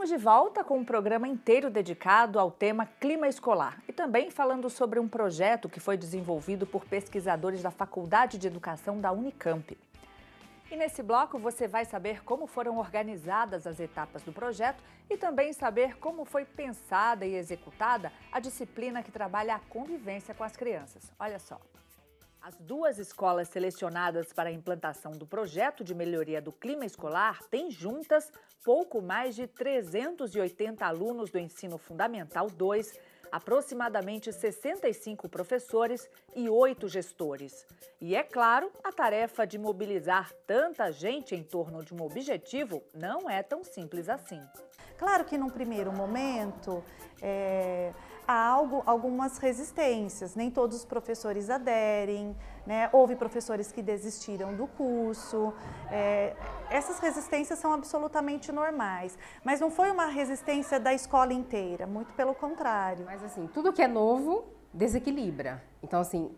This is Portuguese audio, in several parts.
Estamos de volta com um programa inteiro dedicado ao tema clima escolar e também falando sobre um projeto que foi desenvolvido por pesquisadores da Faculdade de Educação da Unicamp. E nesse bloco você vai saber como foram organizadas as etapas do projeto e também saber como foi pensada e executada a disciplina que trabalha a convivência com as crianças. Olha só. As duas escolas selecionadas para a implantação do projeto de melhoria do clima escolar têm juntas pouco mais de 380 alunos do Ensino Fundamental 2, aproximadamente 65 professores e 8 gestores. E é claro, a tarefa de mobilizar tanta gente em torno de um objetivo não é tão simples assim. Claro que num primeiro momento há algumas resistências, nem todos os professores aderem, né? Houve professores que desistiram do curso, essas resistências são absolutamente normais, mas não foi uma resistência da escola inteira, muito pelo contrário. Mas assim, tudo que é novo desequilibra, então assim,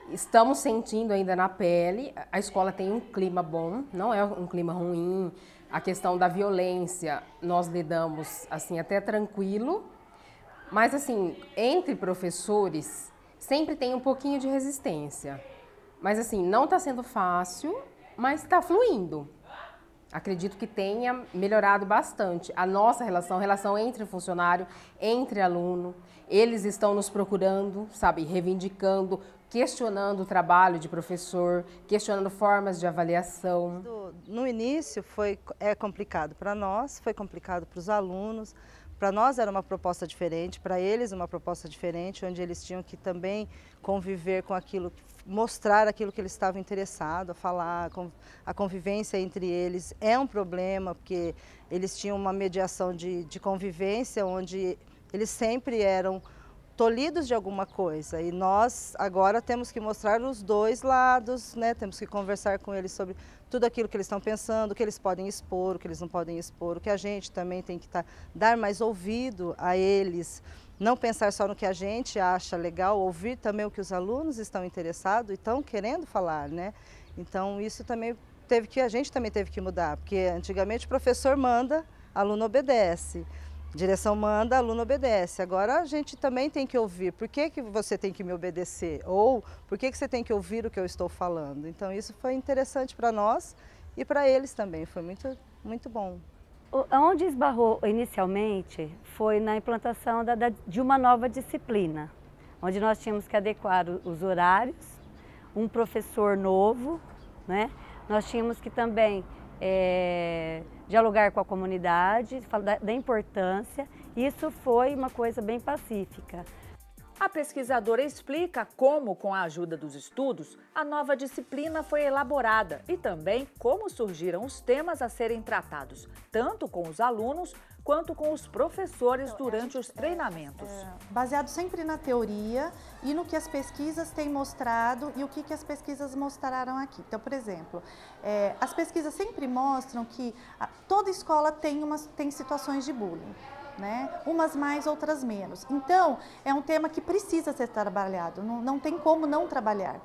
estamos sentindo ainda na pele, a escola tem um clima bom, não é um clima ruim. A questão da violência, nós lidamos assim até tranquilo, mas assim, entre professores sempre tem um pouquinho de resistência. Mas assim, não está sendo fácil, mas está fluindo. Acredito que tenha melhorado bastante a nossa relação, entre funcionário, entre aluno. Eles estão nos procurando, sabe, reivindicando, questionando o trabalho de professor, questionando formas de avaliação. No início é complicado para nós, foi complicado para os alunos. Para nós era uma proposta diferente, para eles uma proposta diferente, onde eles tinham que também conviver com aquilo, mostrar aquilo que eles estavam interessados a falar. A convivência entre eles é um problema, porque eles tinham uma mediação de convivência, onde eles sempre eram tolhidos de alguma coisa, e nós agora temos que mostrar os dois lados, né? Temos que conversar com eles sobre tudo aquilo que eles estão pensando, o que eles podem expor, o que eles não podem expor, o que a gente também tem que dar mais ouvido a eles, não pensar só no que a gente acha legal, ouvir também o que os alunos estão interessados e estão querendo falar, né? Então isso também a gente também teve que mudar, porque antigamente o professor manda, aluno obedece. Direção manda, aluno obedece. Agora a gente também tem que ouvir. Por que você tem que me obedecer? Ou por que você tem que ouvir o que eu estou falando? Então isso foi interessante para nós e para eles também. Foi muito, muito bom. Onde esbarrou inicialmente foi na implantação de uma nova disciplina, onde nós tínhamos que adequar os horários, um professor novo, né? Nós tínhamos que também dialogar com a comunidade, falar da importância. Isso foi uma coisa bem pacífica. A pesquisadora explica como, com a ajuda dos estudos, a nova disciplina foi elaborada e também como surgiram os temas a serem tratados, tanto com os alunos quanto com os professores durante os treinamentos. Baseado sempre na teoria e no que as pesquisas têm mostrado e o que as pesquisas mostraram aqui. Então, por exemplo, as pesquisas sempre mostram que toda escola tem situações de bullying, né? Umas mais, outras menos. Então, é um tema que precisa ser trabalhado, não tem como não trabalhar.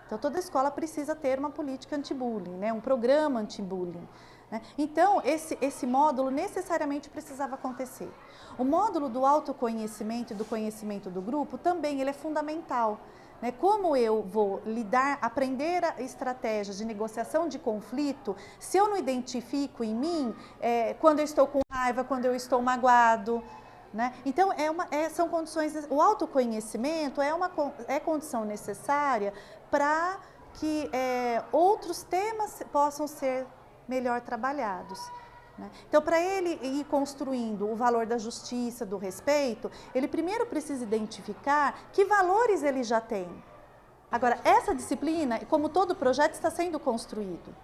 Então, toda escola precisa ter uma política anti-bullying, né? Um programa anti-bullying. Então, esse módulo necessariamente precisava acontecer. O módulo do autoconhecimento e do conhecimento do grupo também ele é fundamental. Né? Como eu vou aprender estratégias de negociação de conflito, se eu não identifico em mim quando eu estou com raiva, quando eu estou magoado. Né? Então, são condições, o autoconhecimento é condição necessária para que outros temas possam ser melhor trabalhados. Né? Então, para ele ir construindo o valor da justiça, do respeito, ele primeiro precisa identificar que valores ele já tem. Agora, essa disciplina, como todo projeto, está sendo construído.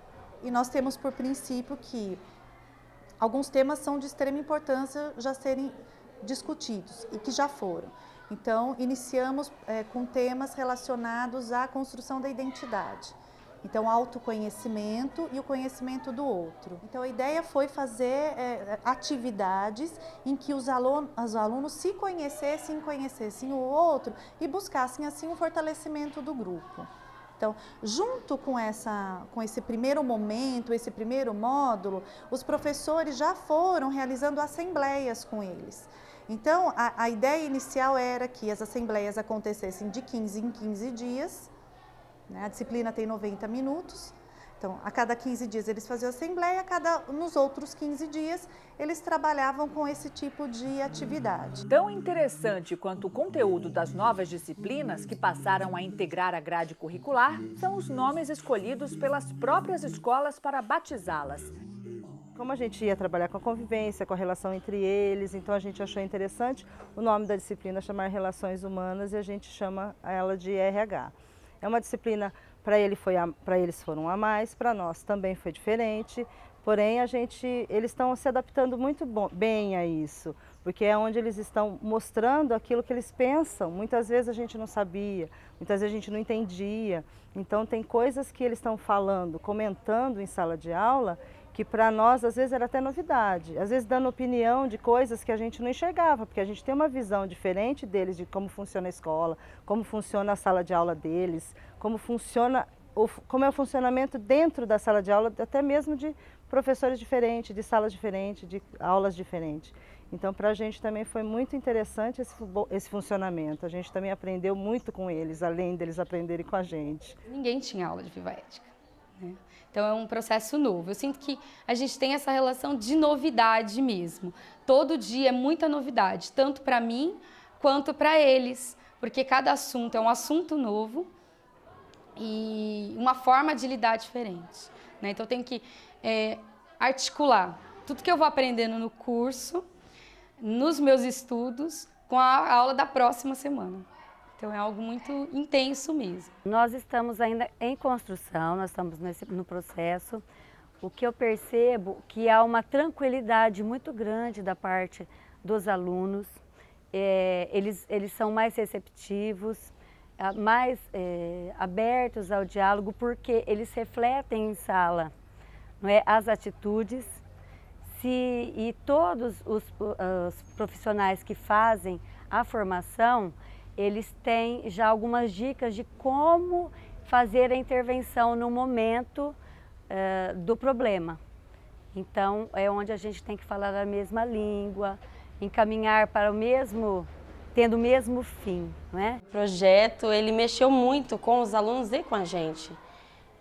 E nós temos por princípio que alguns temas são de extrema importância já serem discutidos e que já foram. Então, iniciamos com temas relacionados à construção da identidade. Então, autoconhecimento e o conhecimento do outro. Então, a ideia foi fazer atividades em que os alunos se conhecessem o outro e buscassem, assim, o fortalecimento do grupo. Então, junto com esse primeiro momento, esse primeiro módulo, os professores já foram realizando assembleias com eles. Então, a ideia inicial era que as assembleias acontecessem de 15 em 15 dias, né? A disciplina tem 90 minutos, então a cada 15 dias eles faziam assembleia, nos outros 15 dias eles trabalhavam com esse tipo de atividade. Tão interessante quanto o conteúdo das novas disciplinas que passaram a integrar a grade curricular são os nomes escolhidos pelas próprias escolas para batizá-las. Como a gente ia trabalhar com a convivência, com a relação entre eles, então a gente achou interessante o nome da disciplina chamar Relações Humanas e a gente chama ela de RH. É uma disciplina, para eles foram a mais, para nós também foi diferente, porém eles estão se adaptando muito bem a isso, porque é onde eles estão mostrando aquilo que eles pensam. Muitas vezes a gente não sabia, muitas vezes a gente não entendia, então tem coisas que eles estão falando, comentando em sala de aula, que para nós às vezes era até novidade, às vezes dando opinião de coisas que a gente não enxergava, porque a gente tem uma visão diferente deles de como funciona a escola, como funciona a sala de aula deles, como é o funcionamento dentro da sala de aula, até mesmo de professores diferentes, de salas diferentes, de aulas diferentes. Então para a gente também foi muito interessante esse funcionamento, a gente também aprendeu muito com eles, além deles aprenderem com a gente. Ninguém tinha aula de Viva Ética, né? Então é um processo novo. Eu sinto que a gente tem essa relação de novidade mesmo. Todo dia é muita novidade, tanto para mim quanto para eles, porque cada assunto é um assunto novo e uma forma de lidar diferente, né? Então eu tenho que articular tudo que eu vou aprendendo no curso, nos meus estudos, com a aula da próxima semana. Então é algo muito intenso mesmo. Nós estamos ainda em construção, nós estamos no processo. O que eu percebo que há uma tranquilidade muito grande da parte dos alunos. Eles são mais receptivos, mais abertos ao diálogo, porque eles refletem em sala, não é, as atitudes. E todos os profissionais que fazem a formação, eles têm já algumas dicas de como fazer a intervenção no momento do problema. Então, é onde a gente tem que falar a mesma língua, encaminhar para tendo o mesmo fim, não é? O projeto, ele mexeu muito com os alunos e com a gente.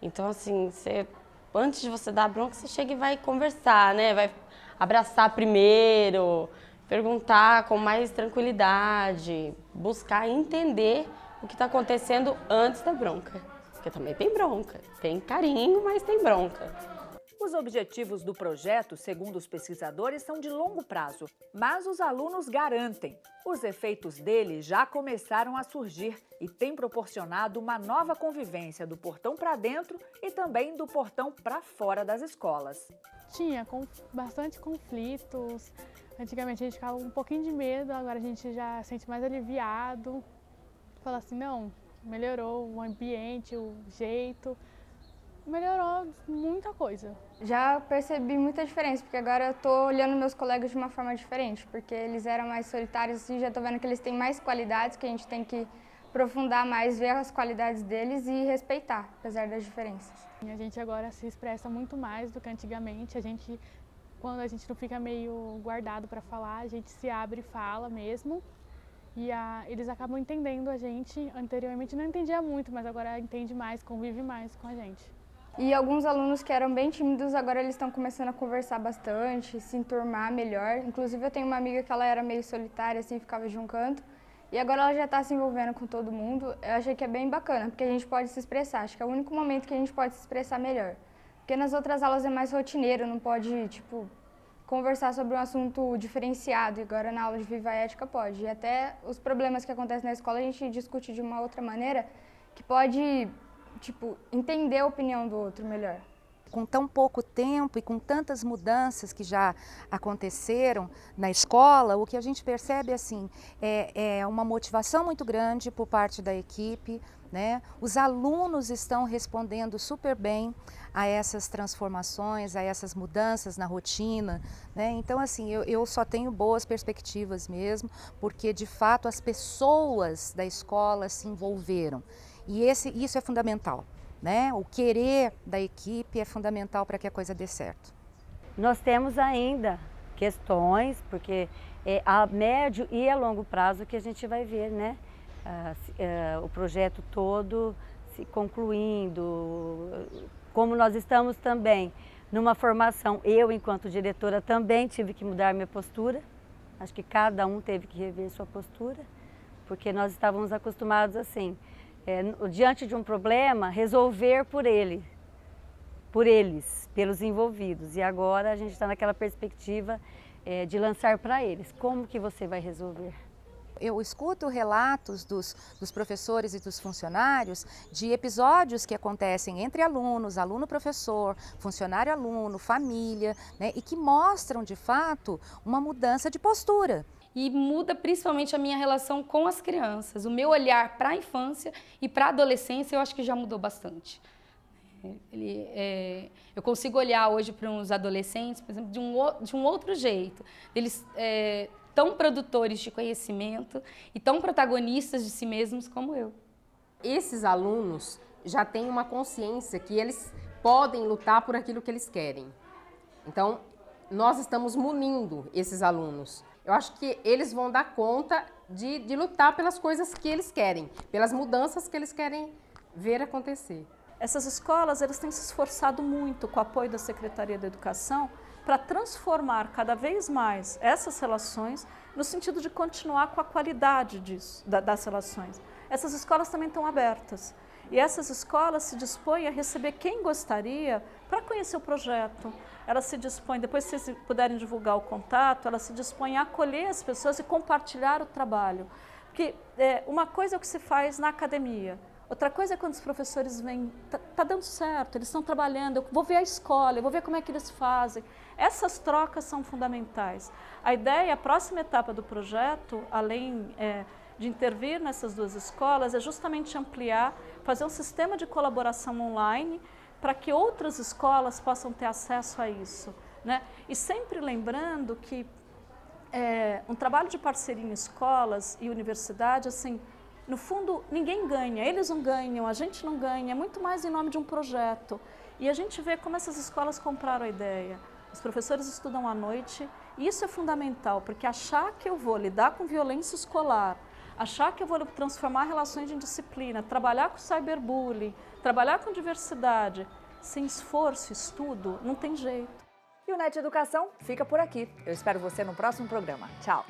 Então, assim, antes de você dar bronca, você chega e vai conversar, né? Vai abraçar primeiro, perguntar com mais tranquilidade, buscar entender o que está acontecendo antes da bronca. Porque também tem bronca, tem carinho, mas tem bronca. Os objetivos do projeto, segundo os pesquisadores, são de longo prazo, mas os alunos garantem. Os efeitos dele já começaram a surgir e têm proporcionado uma nova convivência do portão para dentro e também do portão para fora das escolas. Tinha bastante conflitos. Antigamente a gente ficava um pouquinho de medo, agora a gente já se sente mais aliviado. Fala assim, não, melhorou o ambiente, o jeito, melhorou muita coisa. Já percebi muita diferença, porque agora eu tô olhando meus colegas de uma forma diferente, porque eles eram mais solitários e já tô vendo que eles têm mais qualidades, que a gente tem que aprofundar mais, ver as qualidades deles e respeitar, apesar das diferenças. A gente agora se expressa muito mais do que antigamente, quando a gente não fica meio guardado para falar, a gente se abre e fala mesmo. E eles acabam entendendo a gente. Anteriormente não entendia muito, mas agora entende mais, convive mais com a gente. E alguns alunos que eram bem tímidos, agora eles estão começando a conversar bastante, se enturmar melhor. Inclusive eu tenho uma amiga que ela era meio solitária, assim, ficava de um canto. E agora ela já está se envolvendo com todo mundo. Eu achei que é bem bacana, porque a gente pode se expressar. Acho que é o único momento que a gente pode se expressar melhor. Porque nas outras aulas é mais rotineiro, não pode, conversar sobre um assunto diferenciado. E agora na aula de Viva Ética pode. E até os problemas que acontecem na escola a gente discute de uma outra maneira que pode, entender a opinião do outro melhor. Com tão pouco tempo e com tantas mudanças que já aconteceram na escola, o que a gente percebe assim, é uma motivação muito grande por parte da equipe, né? Os alunos estão respondendo super bem a essas transformações, a essas mudanças na rotina, né? Então assim, eu só tenho boas perspectivas mesmo, porque de fato as pessoas da escola se envolveram e isso é fundamental. né? O querer da equipe é fundamental para que a coisa dê certo. Nós temos ainda questões, porque é a médio e a longo prazo que a gente vai ver, né? O projeto todo se concluindo, como nós estamos também numa formação, eu enquanto diretora também tive que mudar minha postura, acho que cada um teve que rever sua postura, porque nós estávamos acostumados assim, diante de um problema, resolver por eles, pelos envolvidos, e agora a gente está naquela perspectiva de lançar para eles, como que você vai resolver? Eu escuto relatos dos professores e dos funcionários de episódios que acontecem entre alunos, aluno-professor, funcionário-aluno, família, né, e que mostram, de fato, uma mudança de postura. E muda principalmente a minha relação com as crianças. O meu olhar para a infância e para a adolescência eu acho que já mudou bastante. Eu consigo olhar hoje para uns adolescentes, por exemplo, de um outro jeito. Eles tão produtores de conhecimento e tão protagonistas de si mesmos como eu. Esses alunos já têm uma consciência que eles podem lutar por aquilo que eles querem. Então, nós estamos munindo esses alunos. Eu acho que eles vão dar conta de lutar pelas coisas que eles querem, pelas mudanças que eles querem ver acontecer. Essas escolas, elas têm se esforçado muito com o apoio da Secretaria da Educação para transformar cada vez mais essas relações no sentido de continuar com a qualidade das relações. Essas escolas também estão abertas e essas escolas se dispõem a receber quem gostaria para conhecer o projeto. Elas se dispõem, depois se vocês puderem divulgar o contato, elas se dispõem a acolher as pessoas e compartilhar o trabalho. Porque uma coisa é o que se faz na academia, outra coisa é quando os professores vêm, tá dando certo, eles estão trabalhando, eu vou ver a escola, eu vou ver como é que eles fazem. Essas trocas são fundamentais. A ideia, a próxima etapa do projeto, além de intervir nessas duas escolas, é justamente ampliar, fazer um sistema de colaboração online para que outras escolas possam ter acesso a isso, né? E sempre lembrando que um trabalho de parceria em escolas e universidade, assim, no fundo, ninguém ganha, eles não ganham, a gente não ganha, é muito mais em nome de um projeto. E a gente vê como essas escolas compraram a ideia. Os professores estudam à noite e isso é fundamental, porque achar que eu vou lidar com violência escolar, achar que eu vou transformar relações em disciplina, trabalhar com cyberbullying, trabalhar com diversidade, sem esforço, estudo, não tem jeito. E o NET Educação fica por aqui. Eu espero você no próximo programa. Tchau!